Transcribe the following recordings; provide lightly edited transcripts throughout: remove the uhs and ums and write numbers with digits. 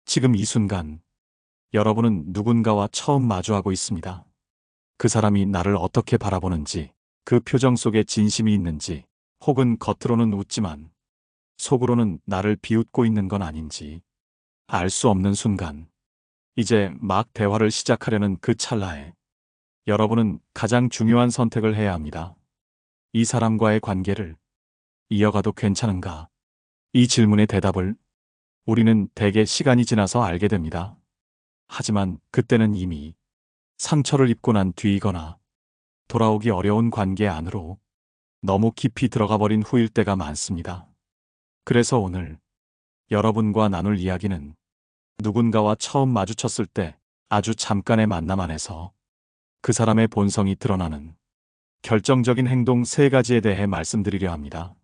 지금 이 순간 여러분은 누군가와 처음 마주하고 있습니다. 그 사람이 나를 어떻게 바라보는지, 그 표정 속에 진심이 있는지, 혹은 겉으로는 웃지만 속으로는 나를 비웃고 있는 건 아닌지 알 수 없는 순간, 이제 막 대화를 시작하려는 그 찰나에 여러분은 가장 중요한 선택을 해야 합니다. 이 사람과의 관계를 이어가도 괜찮은가? 이 질문의 대답을 우리는 대개 시간이 지나서 알게 됩니다. 하지만 그때는 이미 상처를 입고 난 뒤이거나 돌아오기 어려운 관계 안으로 너무 깊이 들어가 버린 후일 때가 많습니다. 그래서 오늘 여러분과 나눌 이야기는 누군가와 처음 마주쳤을 때 아주 잠깐의 만남 안에서 그 사람의 본성이 드러나는 결정적인 행동 3가지에 대해 말씀드리려 합니다.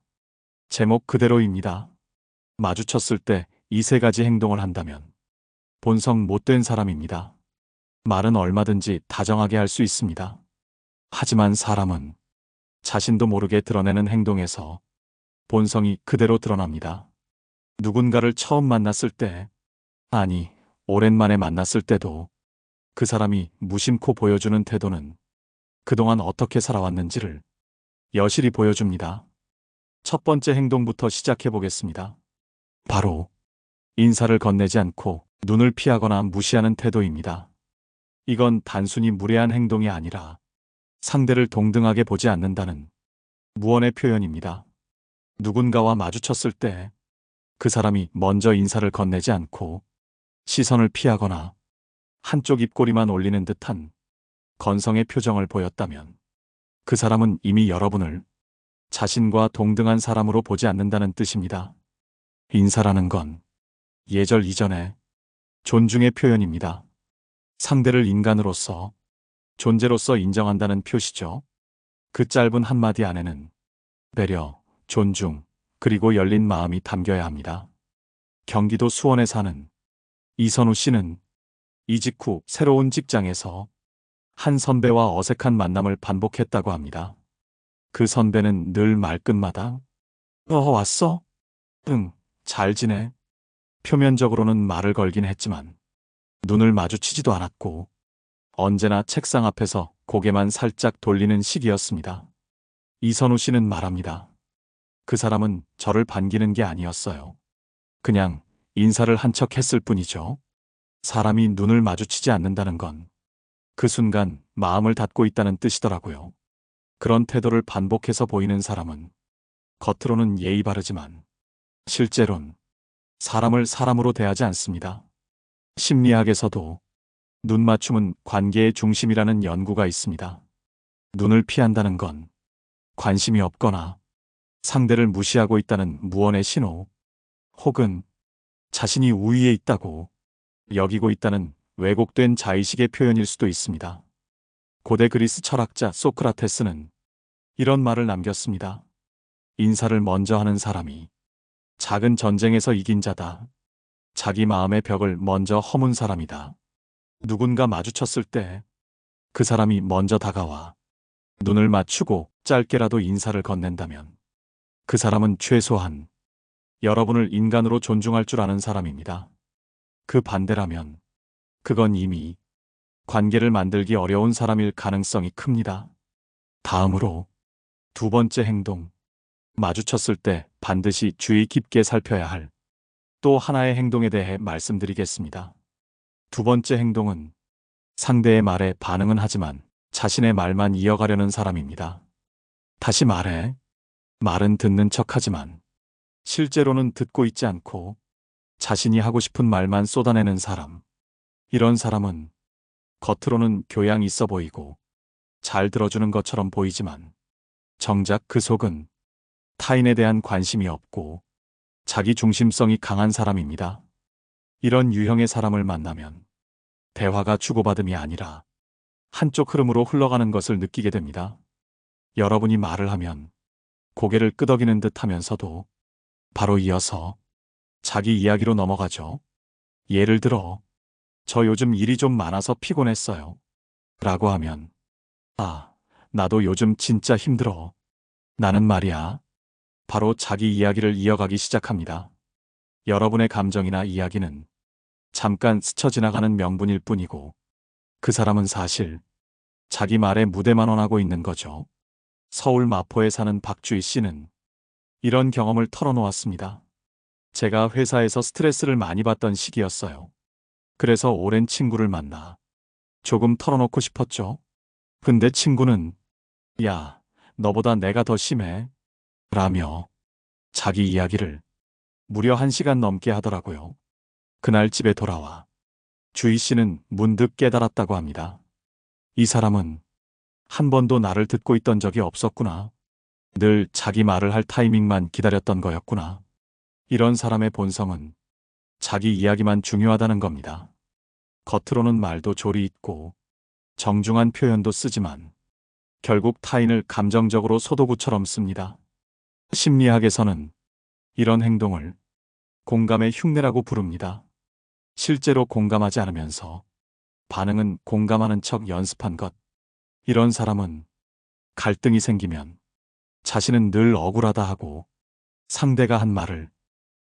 제목 그대로입니다. 마주쳤을 때 이 3가지 행동을 한다면 본성 못된 사람입니다. 말은 얼마든지 다정하게 할 수 있습니다. 하지만 사람은 자신도 모르게 드러내는 행동에서 본성이 그대로 드러납니다. 누군가를 처음 만났을 때, 아니, 오랜만에 만났을 때도 그 사람이 무심코 보여주는 태도는 그동안 어떻게 살아왔는지를 여실히 보여줍니다. 첫 번째 행동부터 시작해 보겠습니다. 바로 인사를 건네지 않고 눈을 피하거나 무시하는 태도입니다. 이건 단순히 무례한 행동이 아니라 상대를 동등하게 보지 않는다는 무언의 표현입니다. 누군가와 마주쳤을 때 그 사람이 먼저 인사를 건네지 않고 시선을 피하거나 한쪽 입꼬리만 올리는 듯한 건성의 표정을 보였다면 그 사람은 이미 여러분을 자신과 동등한 사람으로 보지 않는다는 뜻입니다. 인사라는 건 예절 이전에 존중의 표현입니다. 상대를 인간으로서, 존재로서 인정한다는 표시죠. 그 짧은 한마디 안에는 배려, 존중, 그리고 열린 마음이 담겨야 합니다. 경기도 수원에 사는 이선우 씨는 이직 후 새로운 직장에서 한 선배와 어색한 만남을 반복했다고 합니다. 그 선배는 늘 말끝마다 왔어? 응, 잘 지내? 표면적으로는 말을 걸긴 했지만 눈을 마주치지도 않았고 언제나 책상 앞에서 고개만 살짝 돌리는 식이었습니다. 이선우 씨는 말합니다. 그 사람은 저를 반기는 게 아니었어요. 그냥 인사를 한 척 했을 뿐이죠. 사람이 눈을 마주치지 않는다는 건 그 순간 마음을 닫고 있다는 뜻이더라고요. 그런 태도를 반복해서 보이는 사람은 겉으로는 예의 바르지만 실제론 사람을 사람으로 대하지 않습니다. 심리학에서도 눈 맞춤은 관계의 중심이라는 연구가 있습니다. 눈을 피한다는 건 관심이 없거나 상대를 무시하고 있다는 무언의 신호, 혹은 자신이 우위에 있다고 여기고 있다는 왜곡된 자의식의 표현일 수도 있습니다. 고대 그리스 철학자 소크라테스는 이런 말을 남겼습니다. 인사를 먼저 하는 사람이 작은 전쟁에서 이긴 자다. 자기 마음의 벽을 먼저 허문 사람이다. 누군가 마주쳤을 때 그 사람이 먼저 다가와 눈을 맞추고 짧게라도 인사를 건넨다면 그 사람은 최소한 여러분을 인간으로 존중할 줄 아는 사람입니다. 그 반대라면 그건 이미 관계를 만들기 어려운 사람일 가능성이 큽니다. 다음으로 2번째 행동, 마주쳤을 때 반드시 주의 깊게 살펴야 할 또 하나의 행동에 대해 말씀드리겠습니다. 2번째 행동은 상대의 말에 반응은 하지만 자신의 말만 이어가려는 사람입니다. 다시 말해. 말은 듣는 척하지만 실제로는 듣고 있지 않고 자신이 하고 싶은 말만 쏟아내는 사람. 이런 사람은 겉으로는 교양 있어 보이고 잘 들어주는 것처럼 보이지만 정작 그 속은 타인에 대한 관심이 없고 자기 중심성이 강한 사람입니다. 이런 유형의 사람을 만나면 대화가 주고받음이 아니라 한쪽 흐름으로 흘러가는 것을 느끼게 됩니다. 여러분이 말을 하면 고개를 끄덕이는 듯 하면서도 바로 이어서 자기 이야기로 넘어가죠. 예를 들어, 저 요즘 일이 좀 많아서 피곤했어요. 라고 하면, 나도 요즘 진짜 힘들어. 나는 말이야. 바로 자기 이야기를 이어가기 시작합니다. 여러분의 감정이나 이야기는 잠깐 스쳐 지나가는 명분일 뿐이고 그 사람은 사실 자기 말에 무대만 원하고 있는 거죠. 서울 마포에 사는 박주희 씨는 이런 경험을 털어놓았습니다. 제가 회사에서 스트레스를 많이 받던 시기였어요. 그래서 오랜 친구를 만나 조금 털어놓고 싶었죠. 근데 친구는 야, 너보다 내가 더 심해 라며 자기 이야기를 무려 1시간 넘게 하더라고요. 그날 집에 돌아와 주희 씨는 문득 깨달았다고 합니다. 이 사람은 한 번도 나를 듣고 있던 적이 없었구나. 늘 자기 말을 할 타이밍만 기다렸던 거였구나. 이런 사람의 본성은 자기 이야기만 중요하다는 겁니다. 겉으로는 말도 조리 있고 정중한 표현도 쓰지만 결국 타인을 감정적으로 소도구처럼 씁니다. 심리학에서는 이런 행동을 공감의 흉내라고 부릅니다. 실제로 공감하지 않으면서 반응은 공감하는 척 연습한 것. 이런 사람은 갈등이 생기면 자신은 늘 억울하다 하고 상대가 한 말을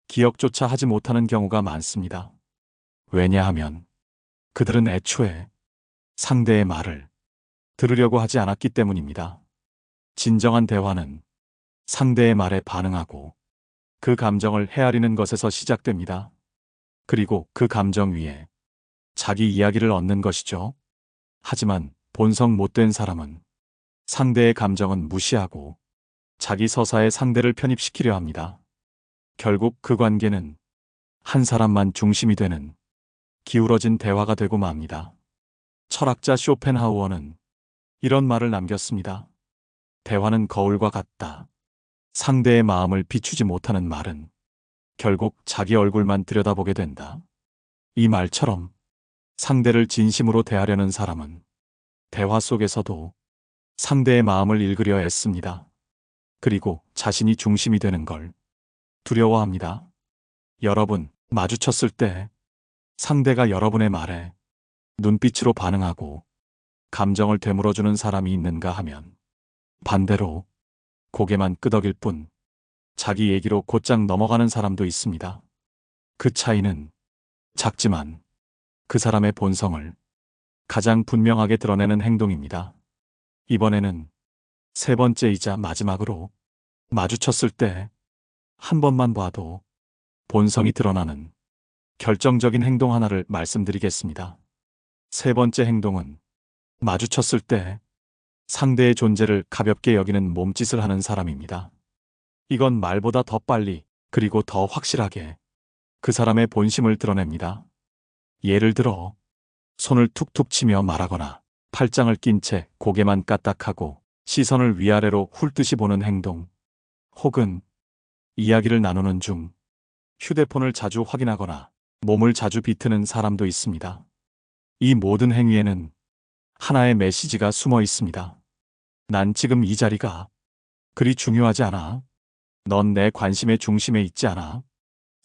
기억조차 하지 못하는 경우가 많습니다. 왜냐하면 그들은 애초에 상대의 말을 들으려고 하지 않았기 때문입니다. 진정한 대화는 상대의 말에 반응하고 그 감정을 헤아리는 것에서 시작됩니다. 그리고 그 감정 위에 자기 이야기를 얻는 것이죠. 하지만 본성 못된 사람은 상대의 감정은 무시하고 자기 서사에 상대를 편입시키려 합니다. 결국 그 관계는 한 사람만 중심이 되는 기울어진 대화가 되고 맙니다. 철학자 쇼펜하우어는 이런 말을 남겼습니다. 대화는 거울과 같다. 상대의 마음을 비추지 못하는 말은 결국 자기 얼굴만 들여다보게 된다. 이 말처럼 상대를 진심으로 대하려는 사람은 대화 속에서도 상대의 마음을 읽으려 애씁니다. 그리고 자신이 중심이 되는 걸 두려워합니다. 여러분, 마주쳤을 때 상대가 여러분의 말에 눈빛으로 반응하고 감정을 되물어주는 사람이 있는가 하면 반대로 고개만 끄덕일 뿐 자기 얘기로 곧장 넘어가는 사람도 있습니다. 그 차이는 작지만 그 사람의 본성을 가장 분명하게 드러내는 행동입니다. 이번에는 세 번째이자 마지막으로 마주쳤을 때 한 번만 봐도 본성이 드러나는 결정적인 행동 하나를 말씀드리겠습니다. 세 번째 행동은 마주쳤을 때 상대의 존재를 가볍게 여기는 몸짓을 하는 사람입니다. 이건 말보다 더 빨리 그리고 더 확실하게 그 사람의 본심을 드러냅니다. 예를 들어 손을 툭툭 치며 말하거나 팔짱을 낀 채 고개만 까딱하고 시선을 위아래로 훑듯이 보는 행동, 혹은 이야기를 나누는 중 휴대폰을 자주 확인하거나 몸을 자주 비트는 사람도 있습니다. 이 모든 행위에는 하나의 메시지가 숨어 있습니다. 난 지금 이 자리가 그리 중요하지 않아. 넌 내 관심의 중심에 있지 않아.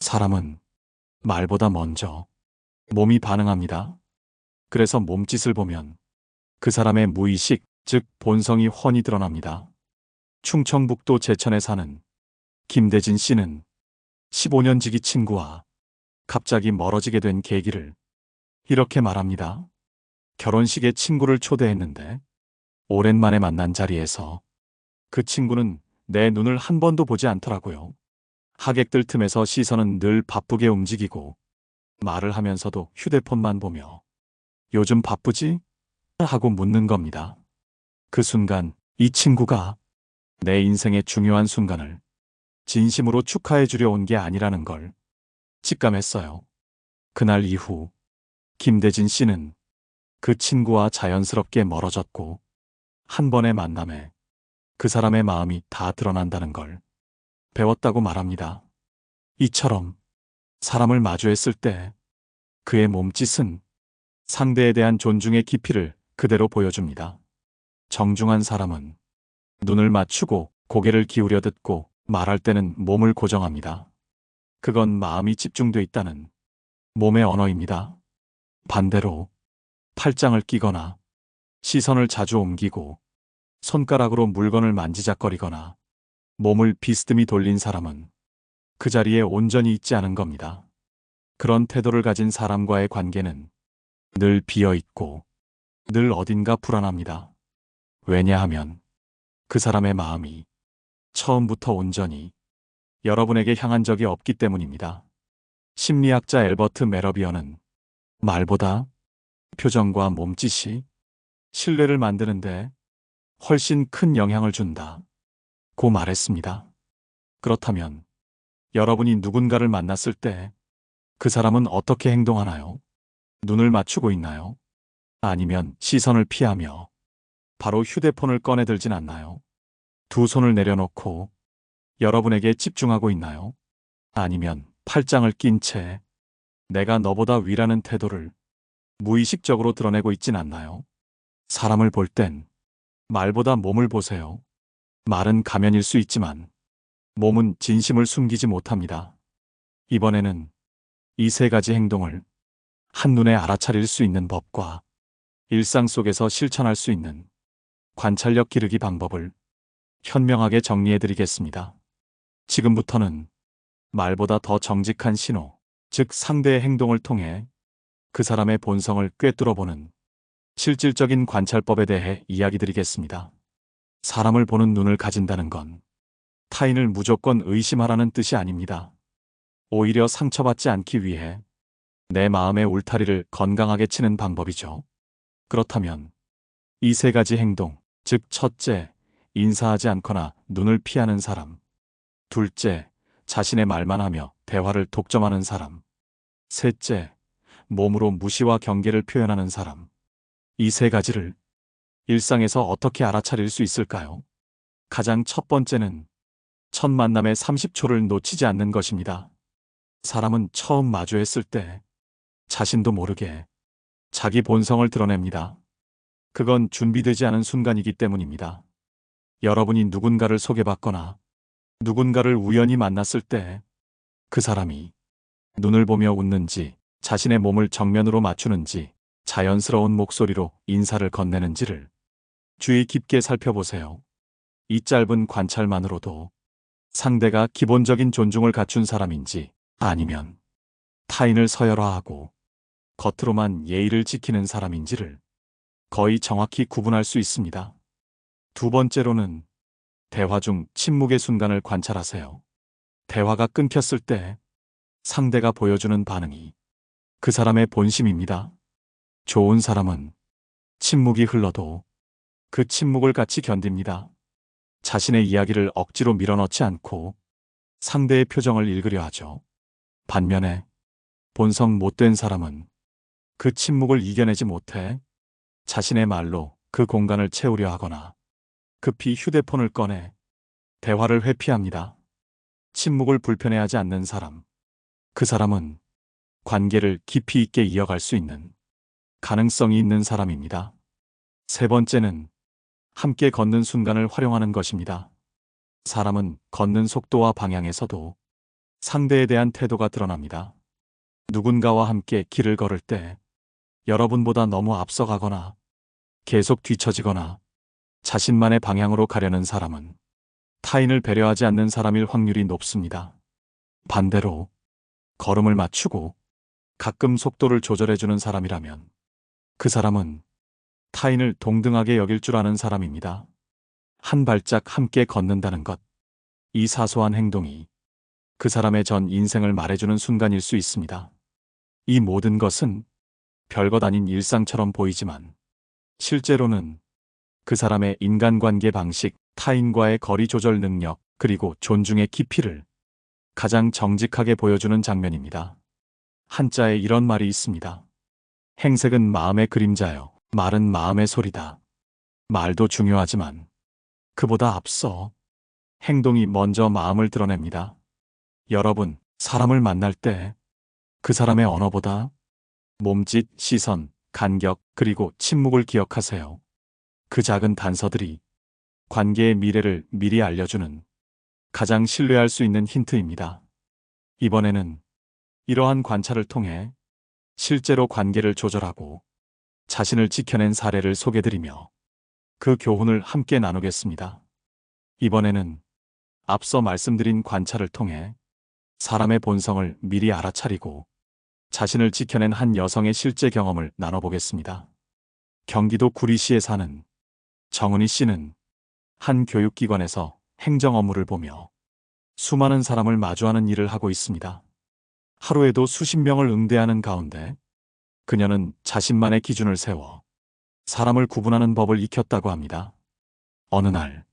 사람은 말보다 먼저 몸이 반응합니다. 그래서 몸짓을 보면 그 사람의 무의식, 즉 본성이 훤히 드러납니다. 충청북도 제천에 사는 김대진 씨는 15년 지기 친구와 갑자기 멀어지게 된 계기를 이렇게 말합니다. 결혼식에 친구를 초대했는데 오랜만에 만난 자리에서 그 친구는 내 눈을 한 번도 보지 않더라고요. 하객들 틈에서 시선은 늘 바쁘게 움직이고 말을 하면서도 휴대폰만 보며 요즘 바쁘지? 하고 묻는 겁니다. 그 순간 이 친구가 내 인생의 중요한 순간을 진심으로 축하해 주려 온 게 아니라는 걸 직감했어요. 그날 이후 김대진 씨는 그 친구와 자연스럽게 멀어졌고 한 번의 만남에 그 사람의 마음이 다 드러난다는 걸 배웠다고 말합니다. 이처럼 사람을 마주했을 때 그의 몸짓은 상대에 대한 존중의 깊이를 그대로 보여줍니다. 정중한 사람은 눈을 맞추고 고개를 기울여 듣고 말할 때는 몸을 고정합니다. 그건 마음이 집중돼 있다는 몸의 언어입니다. 반대로 팔짱을 끼거나 시선을 자주 옮기고 손가락으로 물건을 만지작거리거나 몸을 비스듬히 돌린 사람은 그 자리에 온전히 있지 않은 겁니다. 그런 태도를 가진 사람과의 관계는 늘 비어 있고 늘 어딘가 불안합니다. 왜냐하면 그 사람의 마음이 처음부터 온전히 여러분에게 향한 적이 없기 때문입니다. 심리학자 앨버트 메러비어는 말보다 표정과 몸짓이 신뢰를 만드는데 훨씬 큰 영향을 준다 고 말했습니다. 그렇다면 여러분이 누군가를 만났을 때 그 사람은 어떻게 행동하나요? 눈을 맞추고 있나요? 아니면 시선을 피하며 바로 휴대폰을 꺼내들진 않나요? 두 손을 내려놓고 여러분에게 집중하고 있나요? 아니면 팔짱을 낀 채 내가 너보다 위라는 태도를 무의식적으로 드러내고 있진 않나요? 사람을 볼 땐 말보다 몸을 보세요. 말은 가면일 수 있지만 몸은 진심을 숨기지 못합니다. 이번에는 이 세 가지 행동을 한눈에 알아차릴 수 있는 법과 일상 속에서 실천할 수 있는 관찰력 기르기 방법을 현명하게 정리해 드리겠습니다. 지금부터는 말보다 더 정직한 신호, 즉 상대의 행동을 통해 그 사람의 본성을 꿰뚫어보는 실질적인 관찰법에 대해 이야기 드리겠습니다. 사람을 보는 눈을 가진다는 건 타인을 무조건 의심하라는 뜻이 아닙니다. 오히려 상처받지 않기 위해 내 마음의 울타리를 건강하게 치는 방법이죠. 그렇다면 이 세 가지 행동, 즉 첫째, 인사하지 않거나 눈을 피하는 사람. 둘째, 자신의 말만 하며 대화를 독점하는 사람. 셋째, 몸으로 무시와 경계를 표현하는 사람. 이 세 가지를 일상에서 어떻게 알아차릴 수 있을까요? 가장 첫 번째는 첫 만남의 30초를 놓치지 않는 것입니다. 사람은 처음 마주했을 때 자신도 모르게 자기 본성을 드러냅니다. 그건 준비되지 않은 순간이기 때문입니다. 여러분이 누군가를 소개받거나 누군가를 우연히 만났을 때 그 사람이 눈을 보며 웃는지, 자신의 몸을 정면으로 맞추는지, 자연스러운 목소리로 인사를 건네는지를 주의 깊게 살펴보세요. 이 짧은 관찰만으로도 상대가 기본적인 존중을 갖춘 사람인지 아니면 타인을 서열화하고 겉으로만 예의를 지키는 사람인지를 거의 정확히 구분할 수 있습니다. 두 번째로는 대화 중 침묵의 순간을 관찰하세요. 대화가 끊겼을 때 상대가 보여주는 반응이 그 사람의 본심입니다. 좋은 사람은 침묵이 흘러도 그 침묵을 같이 견딥니다. 자신의 이야기를 억지로 밀어넣지 않고 상대의 표정을 읽으려 하죠. 반면에 본성 못된 사람은 그 침묵을 이겨내지 못해 자신의 말로 그 공간을 채우려 하거나 급히 휴대폰을 꺼내 대화를 회피합니다. 침묵을 불편해하지 않는 사람. 그 사람은 관계를 깊이 있게 이어갈 수 있는 가능성이 있는 사람입니다. 세 번째는 함께 걷는 순간을 활용하는 것입니다. 사람은 걷는 속도와 방향에서도 상대에 대한 태도가 드러납니다. 누군가와 함께 길을 걸을 때 여러분보다 너무 앞서가거나 계속 뒤처지거나 자신만의 방향으로 가려는 사람은 타인을 배려하지 않는 사람일 확률이 높습니다. 반대로 걸음을 맞추고 가끔 속도를 조절해주는 사람이라면 그 사람은 타인을 동등하게 여길 줄 아는 사람입니다. 한 발짝 함께 걷는다는 것. 이 사소한 행동이 그 사람의 전 인생을 말해주는 순간일 수 있습니다. 이 모든 것은 별것 아닌 일상처럼 보이지만 실제로는 그 사람의 인간관계 방식, 타인과의 거리 조절 능력, 그리고 존중의 깊이를 가장 정직하게 보여주는 장면입니다. 한자에 이런 말이 있습니다. 행색은 마음의 그림자요. 말은 마음의 소리다. 말도 중요하지만 그보다 앞서 행동이 먼저 마음을 드러냅니다. 여러분, 사람을 만날 때 그 사람의 언어보다 몸짓, 시선, 간격, 그리고 침묵을 기억하세요. 그 작은 단서들이 관계의 미래를 미리 알려주는 가장 신뢰할 수 있는 힌트입니다. 이번에는 이러한 관찰을 통해 실제로 관계를 조절하고 자신을 지켜낸 사례를 소개드리며 그 교훈을 함께 나누겠습니다. 이번에는 앞서 말씀드린 관찰을 통해 사람의 본성을 미리 알아차리고 자신을 지켜낸 한 여성의 실제 경험을 나눠보겠습니다. 경기도 구리시에 사는 정은희 씨는 한 교육기관에서 행정 업무를 보며 수많은 사람을 마주하는 일을 하고 있습니다. 하루에도 수십 명을 응대하는 가운데 그녀는 자신만의 기준을 세워 사람을 구분하는 법을 익혔다고 합니다. 어느 날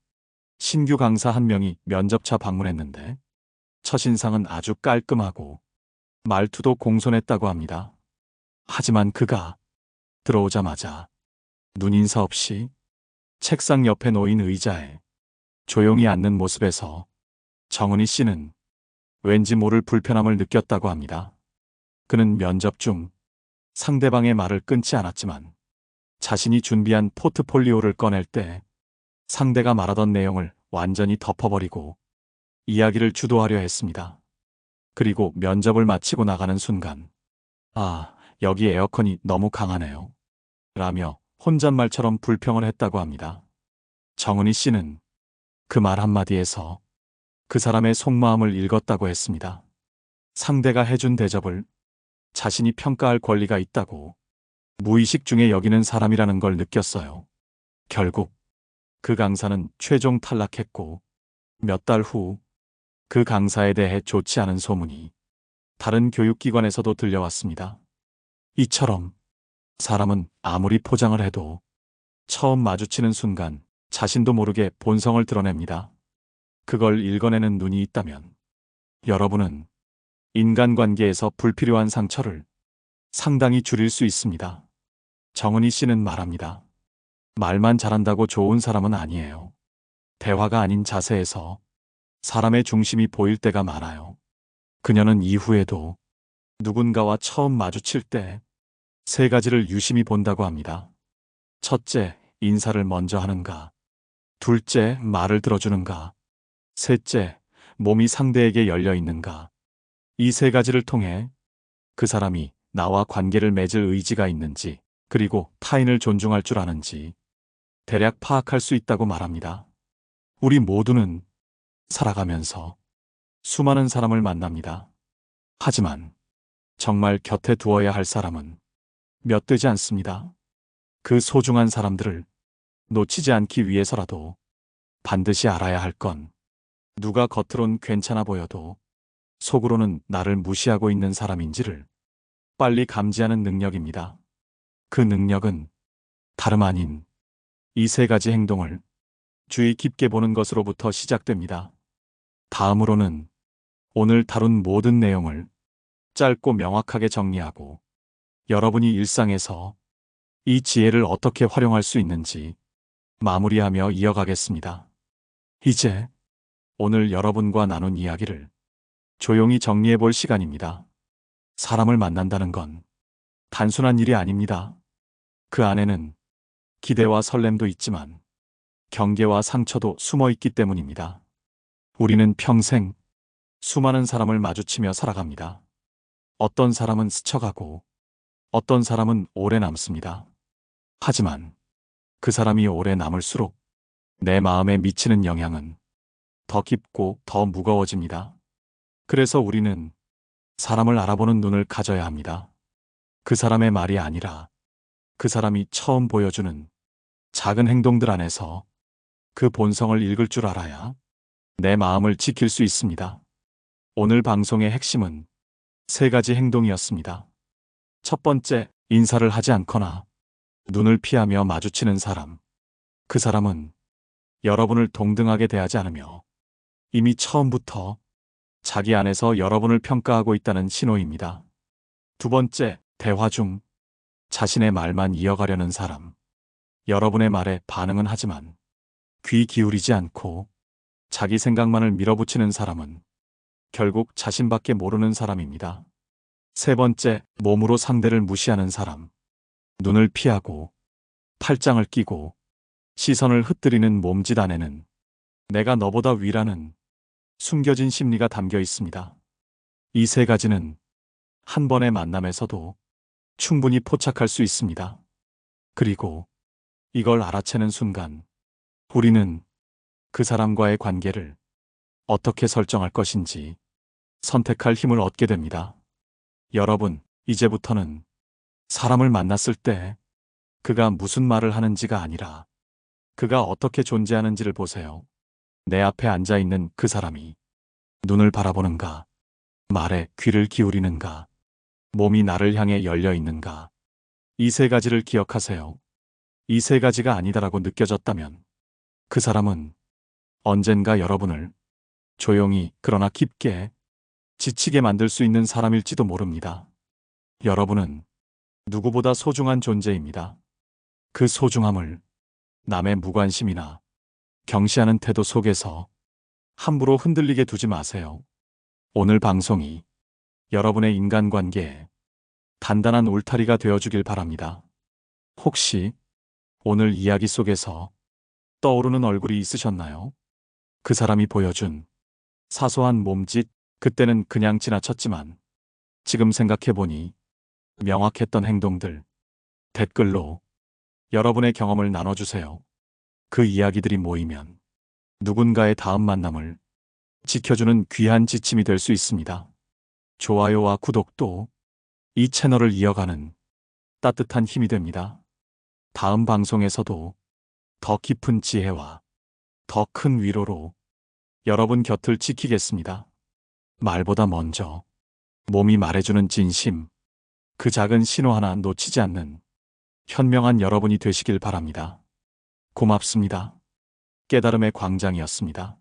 신규 강사 한 명이 면접차 방문했는데 첫인상은 아주 깔끔하고 말투도 공손했다고 합니다. 하지만 그가 들어오자마자 눈인사 없이 책상 옆에 놓인 의자에 조용히 앉는 모습에서 정은희 씨는 왠지 모를 불편함을 느꼈다고 합니다. 그는 면접 중 상대방의 말을 끊지 않았지만 자신이 준비한 포트폴리오를 꺼낼 때 상대가 말하던 내용을 완전히 덮어버리고 이야기를 주도하려 했습니다. 그리고 면접을 마치고 나가는 순간, "아, 여기 에어컨이 너무 강하네요." 라며 혼잣말처럼 불평을 했다고 합니다. 정은희 씨는 그 말 한마디에서 그 사람의 속마음을 읽었다고 했습니다. 상대가 해준 대접을 자신이 평가할 권리가 있다고 무의식 중에 여기는 사람이라는 걸 느꼈어요. 결국 그 강사는 최종 탈락했고 몇 달 후 그 강사에 대해 좋지 않은 소문이 다른 교육기관에서도 들려왔습니다. 이처럼 사람은 아무리 포장을 해도 처음 마주치는 순간 자신도 모르게 본성을 드러냅니다. 그걸 읽어내는 눈이 있다면 여러분은 인간관계에서 불필요한 상처를 상당히 줄일 수 있습니다. 정은희 씨는 말합니다. 말만 잘한다고 좋은 사람은 아니에요. 대화가 아닌 자세에서 사람의 중심이 보일 때가 많아요. 그녀는 이후에도 누군가와 처음 마주칠 때 세 가지를 유심히 본다고 합니다. 첫째, 인사를 먼저 하는가. 둘째, 말을 들어주는가. 셋째, 몸이 상대에게 열려 있는가. 이 세 가지를 통해 그 사람이 나와 관계를 맺을 의지가 있는지, 그리고 타인을 존중할 줄 아는지 대략 파악할 수 있다고 말합니다. 우리 모두는 살아가면서 수많은 사람을 만납니다. 하지만 정말 곁에 두어야 할 사람은 몇 되지 않습니다. 그 소중한 사람들을 놓치지 않기 위해서라도 반드시 알아야 할 건 누가 겉으론 괜찮아 보여도 속으로는 나를 무시하고 있는 사람인지를 빨리 감지하는 능력입니다. 그 능력은 다름 아닌 이 세 가지 행동을 주의 깊게 보는 것으로부터 시작됩니다. 다음으로는 오늘 다룬 모든 내용을 짧고 명확하게 정리하고 여러분이 일상에서 이 지혜를 어떻게 활용할 수 있는지 마무리하며 이어가겠습니다. 이제 오늘 여러분과 나눈 이야기를 조용히 정리해 볼 시간입니다. 사람을 만난다는 건 단순한 일이 아닙니다. 그 안에는 기대와 설렘도 있지만 경계와 상처도 숨어 있기 때문입니다. 우리는 평생 수많은 사람을 마주치며 살아갑니다. 어떤 사람은 스쳐가고 어떤 사람은 오래 남습니다. 하지만 그 사람이 오래 남을수록 내 마음에 미치는 영향은 더 깊고 더 무거워집니다. 그래서 우리는 사람을 알아보는 눈을 가져야 합니다. 그 사람의 말이 아니라 그 사람이 처음 보여주는 작은 행동들 안에서 그 본성을 읽을 줄 알아야 내 마음을 지킬 수 있습니다. 오늘 방송의 핵심은 세 가지 행동이었습니다. 첫 번째, 인사를 하지 않거나 눈을 피하며 마주치는 사람. 그 사람은 여러분을 동등하게 대하지 않으며 이미 처음부터 자기 안에서 여러분을 평가하고 있다는 신호입니다. 두 번째, 대화 중 자신의 말만 이어가려는 사람. 여러분의 말에 반응은 하지만 귀 기울이지 않고 자기 생각만을 밀어붙이는 사람은 결국 자신밖에 모르는 사람입니다. 세 번째, 몸으로 상대를 무시하는 사람. 눈을 피하고 팔짱을 끼고 시선을 흩뜨리는 몸짓 안에는 내가 너보다 위라는 숨겨진 심리가 담겨 있습니다. 이 세 가지는 한 번의 만남에서도 충분히 포착할 수 있습니다. 그리고 이걸 알아채는 순간 우리는 그 사람과의 관계를 어떻게 설정할 것인지 선택할 힘을 얻게 됩니다. 여러분, 이제부터는 사람을 만났을 때 그가 무슨 말을 하는지가 아니라 그가 어떻게 존재하는지를 보세요. 내 앞에 앉아 있는 그 사람이 눈을 바라보는가, 말에 귀를 기울이는가, 몸이 나를 향해 열려 있는가. 이 세 가지를 기억하세요. 이 세 가지가 아니다라고 느껴졌다면 그 사람은 언젠가 여러분을 조용히 그러나 깊게 지치게 만들 수 있는 사람일지도 모릅니다. 여러분은 누구보다 소중한 존재입니다. 그 소중함을 남의 무관심이나 경시하는 태도 속에서 함부로 흔들리게 두지 마세요. 오늘 방송이 여러분의 인간관계에 단단한 울타리가 되어주길 바랍니다. 혹시 오늘 이야기 속에서 떠오르는 얼굴이 있으셨나요? 그 사람이 보여준 사소한 몸짓, 그때는 그냥 지나쳤지만 지금 생각해보니 명확했던 행동들, 댓글로 여러분의 경험을 나눠주세요. 그 이야기들이 모이면 누군가의 다음 만남을 지켜주는 귀한 지침이 될 수 있습니다. 좋아요와 구독도 이 채널을 이어가는 따뜻한 힘이 됩니다. 다음 방송에서도 더 깊은 지혜와 더 큰 위로로 여러분 곁을 지키겠습니다. 말보다 먼저 몸이 말해주는 진심, 그 작은 신호 하나 놓치지 않는 현명한 여러분이 되시길 바랍니다. 고맙습니다. 깨달음의 광장이었습니다.